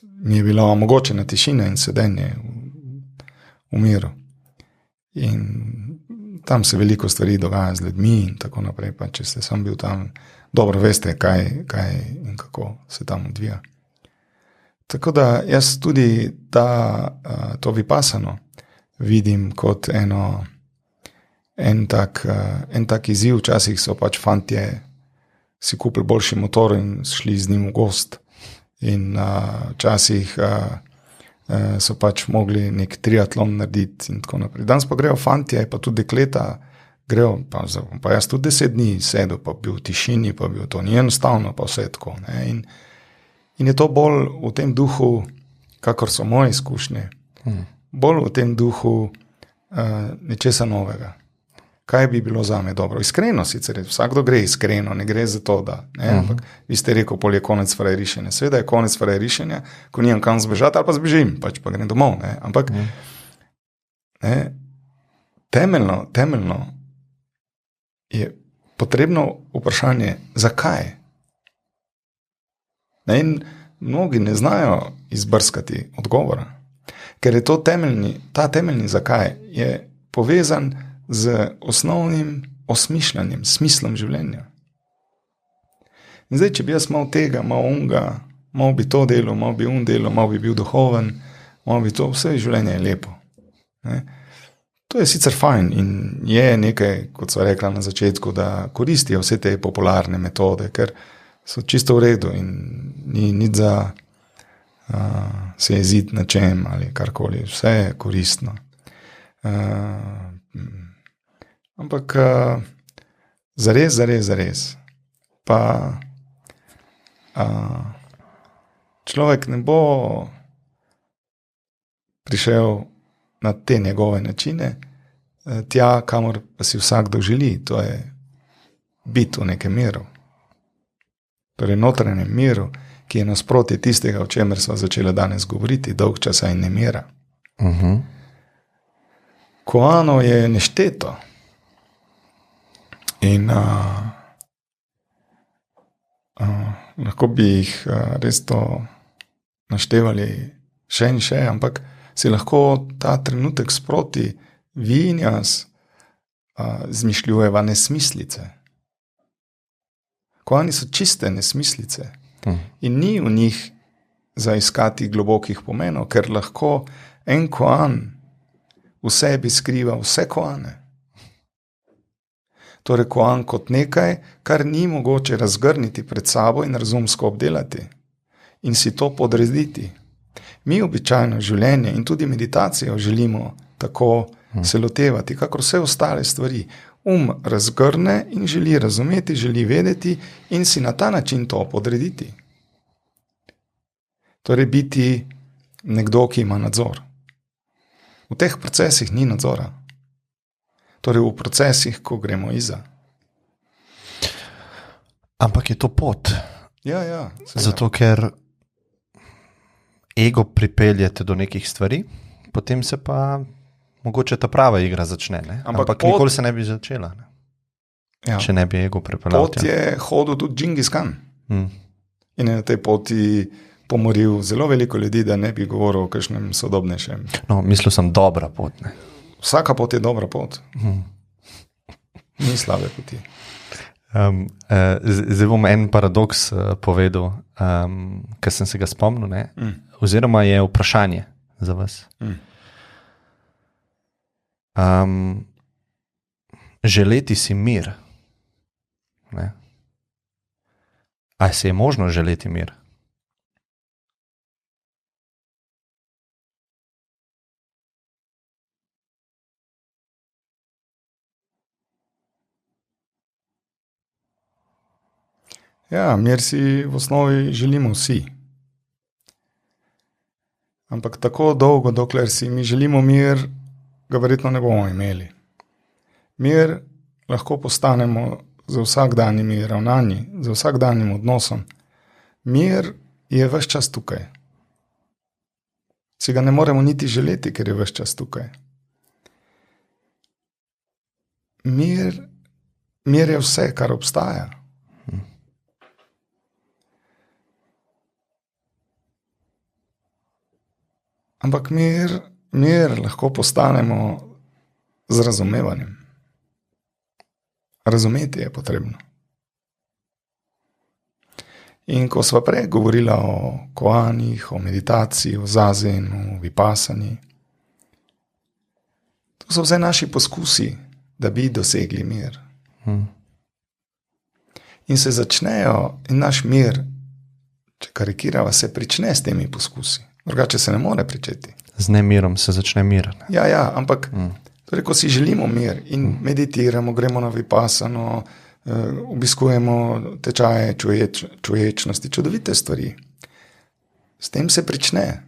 mi je bila omogočena tišina in sedenje v miru. In tam se veliko stvari dogaja z ljudmi in tako naprej, pa če ste sam bil tam, dobro veste, kaj in kako se tam odvija. Tako da jaz tudi to vipasano vidim kot en tak izziv. Včasih so pač fantje si kupili boljši motor in šli z njim v gost. In včasih so pač mogli nek triatlon narediti in tako naprej. Danes pa grejo fantje, pa tudi dekleta, grejo, pa jaz tudi 10 dni sedel, pa bil v tišini, pa bil to ni enostavno, pa vse tako. Ne? In je to bolj v tem duhu, kakor so moje izkušnje, bolj v tem duhu nečesa novega. Kaj bi bilo zame dobro? Iskreno sicer, vsakdo gre iskreno, ne gre za to, da, ne, ampak vi ste rekel, pol je konec frajerišenja. Seveda je konec frajerišenja, ko nimam kam zbežati, ali pa zbežim, pač pa grem domov, ne, ampak ne, temeljno je potrebno vprašanje, zakaj? Ne, in mnogi ne znajo izbrskati odgovora, ker je ta temeljni zakaj je povezan z osnovnim osmišljanjem, smislom življenja. In zdaj, če bi jaz mal tega, mal unga, mal bi to delo, mal bi delo, mal bi bil duhoven, mal bi to, vse življenje je lepo. Ne? To je sicer fajn in je nekaj, kot sva rekla na začetku, da koristijo vse te popularne metode, ker so čisto v redu in ni nič za se jeziti na čem ali karkoli, vse je koristno. Ampak zares, pa človek ne bo prišel na te njegove načine, tja, kamor pa si vsakdo želi, to je biti v nekem miru. Torej notranjem miru, ki je nasproti tistega, o čemer sva začela danes govoriti, dolg časa in nemira. Koanov je nešteto. In lahko bi jih res to naštevali še in še, ampak si lahko ta trenutek sproti vi in jaz zmišljujeva nesmislice. Koani so čiste nesmislice in ni v njih za iskati globokih pomenov, ker lahko en koan v sebi skriva vse koane. Torej koan kot nekaj, kar ni mogoče razgrniti pred sabo in razumsko obdelati in si to podrediti. Mi običajno življenje in tudi meditacijo želimo tako se lotevati, kakor vse ostale stvari. Razgrne in želi razumeti, želi vedeti in si na ta način to podrediti. Torej biti nekdo, ki ima nadzor. V teh procesih ni nadzora. Torej v procesih, ko gremo iza. Ampak je to pot. Ja. Zato, ker ego pripeljete do nekih stvari, potem se pa mogoče ta prava igra začne. Ne? Ampak nikoli se ne bi začela. Ne? Ja. Če ne bi ego pripeljal. Pot je hodil tudi Džingis Khan. In je na tej poti pomoril zelo veliko ljudi, da ne bi govoril o kakšnem sodobnejšem. No, mislil sem dobra pot. Ne? Vsaka pot je dobra pot. Ni slabe poti. Zdaj bom en paradoks povedal, ker sem se ga spomnil, ne? Oziroma je vprašanje za vas. Želeti si mir. Ne? A se je možno želeti mir? Ja, mir si v osnovi želimo vsi. Ampak tako dolgo, dokler si mi želimo mir, ga verjetno ne bomo imeli. Mir lahko postanemo z vsakdanjimi ravnanji, z vsakdanjim odnosom. Mir je ves čas tukaj. Si ga ne moremo niti želeti, ker je ves čas tukaj. Mir je vse, kar obstaja. Ampak mir lahko postanemo z razumevanjem. Razumeti je potrebno. In ko sva prej govorila o koanih, o meditaciji, o zazenu, o vipasani, to so vse naši poskusi, da bi dosegli mir. In se začnejo, in naš mir, če karikirava, se prične s temi poskusi. Drugače se ne more pričeti. Z nemirom se začne mir. Ja, ampak Torej, ko si želimo mir in meditiramo, gremo na vipassano, obiskujemo tečaje čuječnosti, čudovite stvari. S tem se prične.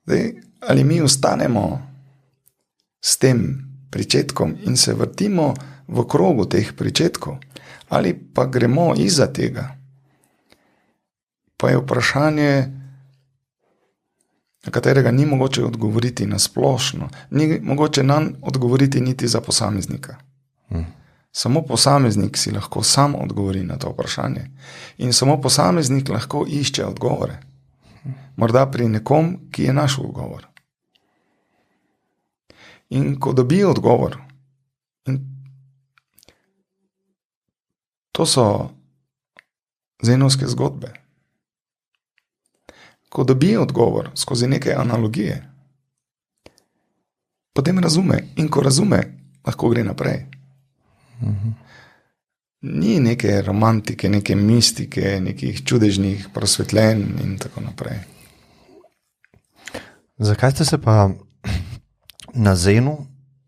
Zdaj, ali mi ostanemo s tem pričetkom in se vrtimo v krogu teh pričetkov, ali pa gremo izza tega, pa je vprašanje, na katerega ni mogoče odgovoriti na splošno, ni mogoče nanj odgovoriti niti za posameznika. Samo posameznik si lahko sam odgovori na to vprašanje in samo posameznik lahko išče odgovore. Morda pri nekom, ki je našel odgovor. In ko dobi odgovor, in to so zenovske zgodbe, ko dobi odgovor skozi neke analogije, potem razume in ko razume, lahko gre naprej. Ni neke romantike, neke mistike, nekih čudežnih prosvetljenj in tako naprej. Zakaj ste se pa na zenu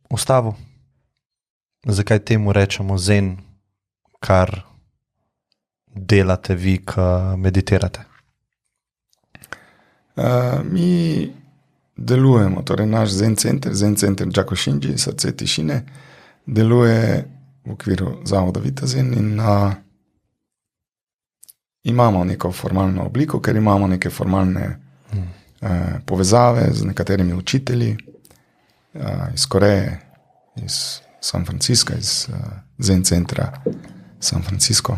ustavil? Zakaj temu rečemo zen, kar delate vi, ko meditirate? Mi delujemo, torej naš Zen center Džakošinji, srce tišine, deluje v okviru zavoda Vitazen in imamo neko formalno obliko, ker imamo neke formalne povezave z nekaterimi učitelji iz Koreje, iz San Francisca, iz Zen centra San Francisco.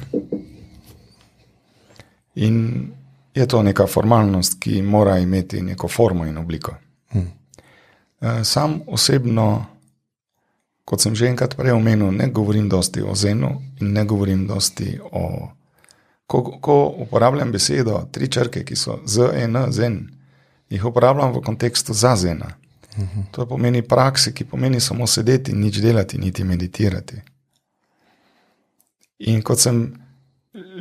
In je to neka formalnost, ki mora imeti neko formo in obliko. Sam osebno, kot sem že enkrat prej omenil, ne govorim dosti o zenu in ne govorim dosti o... Ko uporabljam besedo, 3 črke, ki so z-en, zen, jih uporabljam v kontekstu za zena. To pomeni praksi, ki pomeni samo sedeti, nič delati, niti meditirati. In kot sem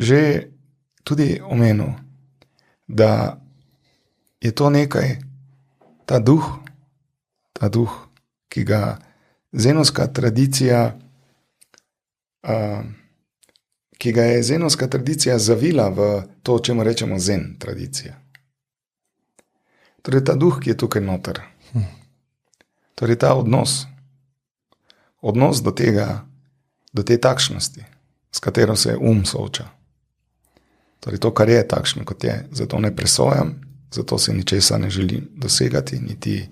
že tudi omenil, da je to nekaj, ta duh, ki ga zenovska tradicija, ki ga je zenovska tradicija zavila v to, čemu rečemo zen tradicija. Torej ta duh, ki je tukaj noter. Torej ta odnos do tega, do te takšnosti, s katero se sooča. Torej to, kar je takšno, kot je, zato ne presojam, zato se ničesa ne želim dosegati, niti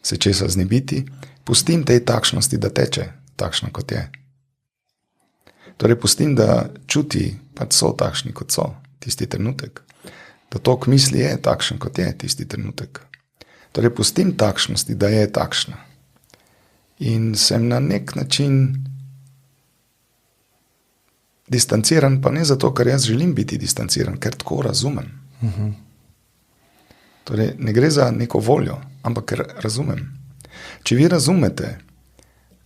se česa znebiti, pustim tej takšnosti, da teče takšno, kot je. Torej pustim, da čuti, pač so takšni, kot so, tisti trenutek. Da tok misli je takšen, kot je, tisti trenutek. Torej pustim takšnosti, da je takšna. In sem na nek način distanciran, pa ne zato, ker jaz želim biti distanciran, ker tako razumem. Torej, ne gre za neko voljo, ampak ker razumem. Če vi razumete,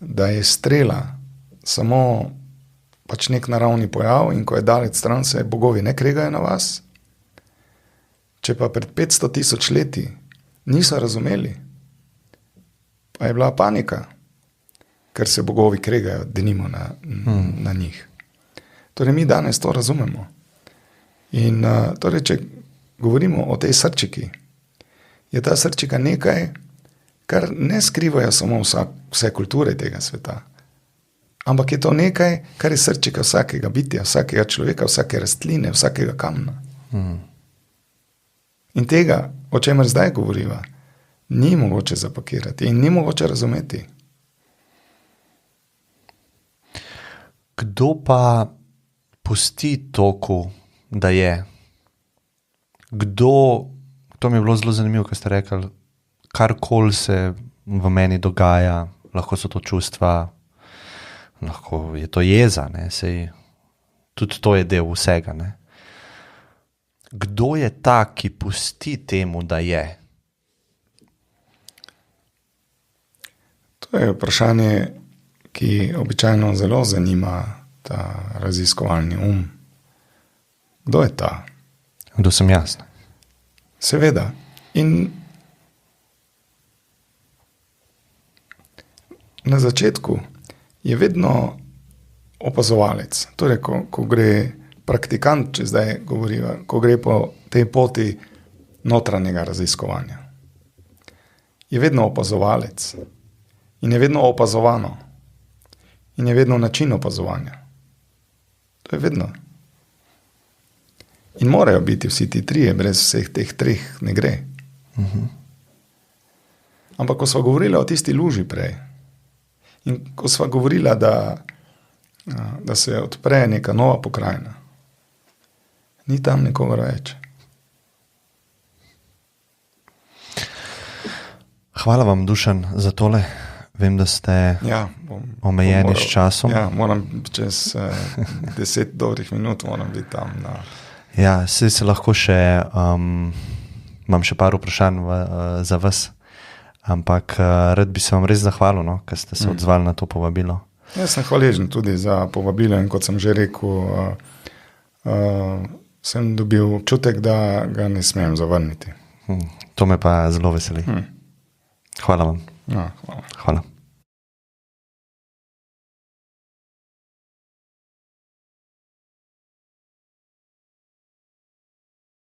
da je strela samo pač nek naravni pojav in ko je daleč stran, se bogovi ne kregajo na vas, če pa pred 500 000 leti niso razumeli, pa je bila panika, ker se bogovi kregajo, denimo na njih. Torej, mi danes to razumemo. In torej, če govorimo o tej srčiki, je ta srčika nekaj, kar ne skrivajo samo vse kulture tega sveta, ampak je to nekaj, kar je srčika vsakega bitja, vsakega človeka, vsake rastline, vsakega kamna. In tega, o čemer zdaj govoriva, ni mogoče zapakirati in ni mogoče razumeti. Kdo pa pusti toku, da je? Kdo, to mi je bilo zelo zanimivo, ko ste rekli, karkoli se v meni dogaja, lahko so to čustva, lahko je to jeza, ne? Sej, tudi to je del vsega. Ne? Kdo je ta, ki pusti temu, da je? To je vprašanje, ki običajno zelo zanima ta raziskovalni Kdo je ta? Kdo sem jaz? Seveda. In na začetku je vedno opazovalec. Torej, ko gre praktikant, če zdaj govoriva, ko gre po tej poti notranjega raziskovanja, je vedno opazovalec in je vedno opazovano in je vedno način opazovanja. To je vedno. In morajo biti vsi ti trije, brez vseh teh treh ne gre. Ampak ko sva govorila o tisti luži prej in ko sva govorila, da se odpre neka nova pokrajina, ni tam nikogar več. Hvala vam, Dušan, za tole. Vem, da ste omejeni s časom. Ja, moram čez 10 dobrih minut moram biti tam. Ja, se lahko še, imam še par vprašanj za vas, ampak rad bi se vam res zahvalil, no, ker ste se odzvali na to povabilo. Jaz sem hvaležen tudi za povabilo in kot sem že rekel, sem dobil občutek, da ga ne smem zavrniti. To me pa zelo veseli. Hvala vam. Ja, hvala. Hvala.